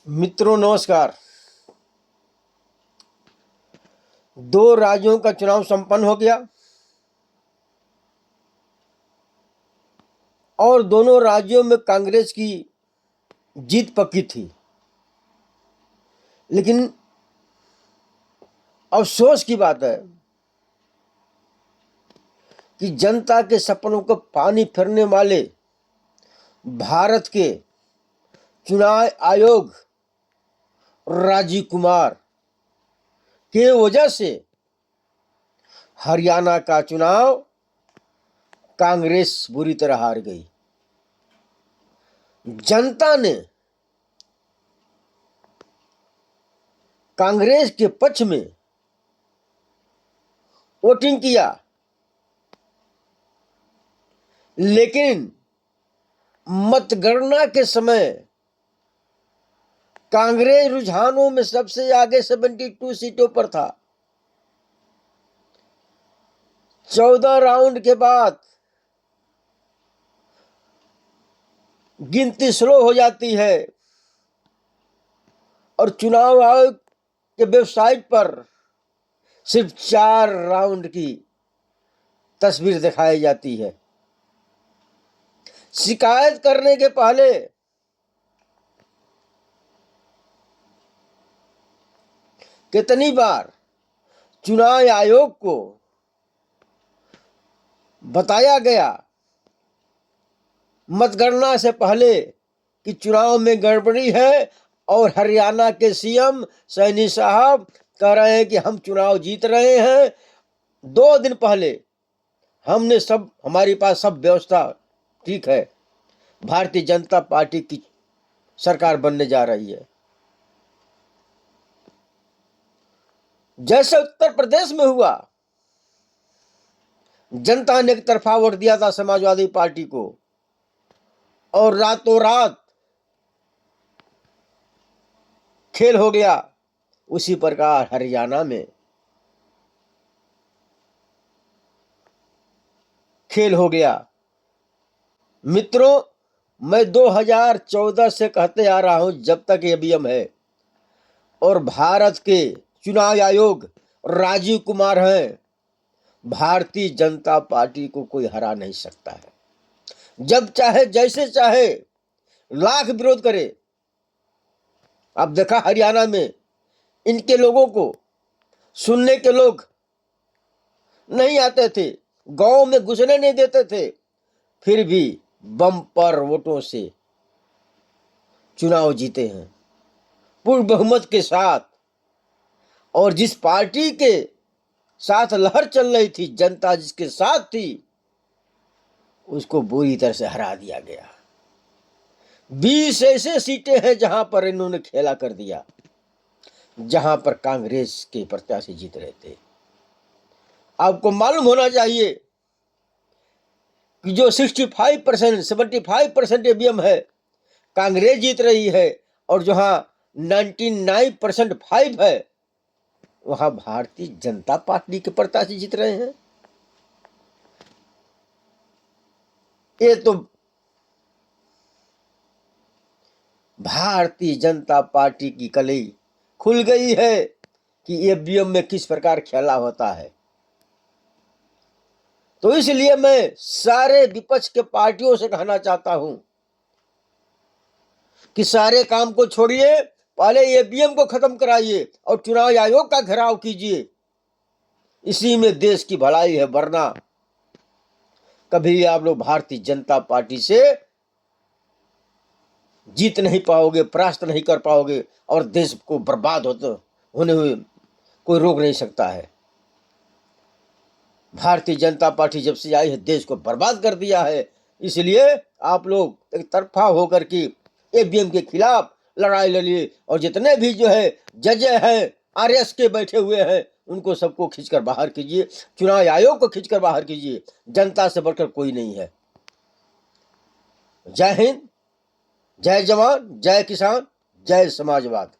मित्रों नमस्कार। दो राज्यों का चुनाव संपन्न हो गया और दोनों राज्यों में कांग्रेस की जीत पक्की थी। लेकिन अफसोस की बात है कि जनता के सपनों को पानी फेरने वाले भारत के चुनाव आयोग राजीव कुमार के वजह से हरियाणा का चुनाव कांग्रेस बुरी तरह हार गई। जनता ने कांग्रेस के पक्ष में वोटिंग किया, लेकिन मतगणना के समय कांग्रेस रुझानों में सबसे आगे 72 सीटों पर था। 14 राउंड के बाद गिनती स्लो हो जाती है और चुनाव आयोग के वेबसाइट पर सिर्फ 4 राउंड की तस्वीर दिखाई जाती है। शिकायत करने के पहले कितनी बार चुनाव आयोग को बताया गया मतगणना से पहले कि चुनाव में गड़बड़ी है, और हरियाणा के सीएम सैनी साहब कह रहे हैं कि हम चुनाव जीत रहे हैं। 2 दिन पहले हमारे पास सब व्यवस्था ठीक है, भारतीय जनता पार्टी की सरकार बनने जा रही है। जैसे उत्तर प्रदेश में हुआ, जनता ने एक तरफा वोट दिया था समाजवादी पार्टी को और रातों रात खेल हो गया। उसी प्रकार हरियाणा में खेल हो गया। मित्रों, मैं 2014 से कहते आ रहा हूं, जब तक ईवीएम है और भारत के चुनाव आयोग राजीव कुमार हैं, भारतीय जनता पार्टी को कोई हरा नहीं सकता है। जब चाहे जैसे चाहे लाख विरोध करे। अब देखा हरियाणा में इनके लोगों को सुनने के लोग नहीं आते थे, गांव में घुसने नहीं देते थे, फिर भी बम्पर वोटों से चुनाव जीते हैं पूर्ण बहुमत के साथ। और जिस पार्टी के साथ लहर चल रही थी, जनता जिसके साथ थी, उसको बुरी तरह से हरा दिया गया। 20 ऐसे सीटें हैं जहां पर इन्होंने खेला कर दिया, जहां पर कांग्रेस के प्रत्याशी जीत रहे थे। आपको मालूम होना चाहिए कि जो 75% ईवीएम है, कांग्रेस जीत रही है, और जहां 99.5 है, वहां भारतीय जनता पार्टी के प्रत्याशी जीत रहे हैं। ये तो भारतीय जनता पार्टी की कलई खुल गई है कि ईवीएम में किस प्रकार खेला होता है। तो इसलिए मैं सारे विपक्ष के पार्टियों से कहना चाहता हूं कि सारे काम को छोड़िए, पहले ईवीएम को खत्म कराइए और चुनाव आयोग का घेराव कीजिए। इसी में देश की भलाई है, वरना कभी आप लोग भारतीय जनता पार्टी से जीत नहीं पाओगे, परास्त नहीं कर पाओगे, और देश को बर्बाद होने हुए कोई रोक नहीं सकता है। भारतीय जनता पार्टी जब से आई है, देश को बर्बाद कर दिया है। इसलिए आप लोग एक तरफा होकर के ईवीएम के खिलाफ लड़ाई लड़िए, और जितने भी जो है जज हैं, आरएस के बैठे हुए हैं, उनको सबको खींचकर बाहर कीजिए, चुनाव आयोग को खींचकर बाहर कीजिए। जनता से बढ़कर कोई नहीं है। जय हिंद, जय जवान, जय किसान, जय समाजवाद।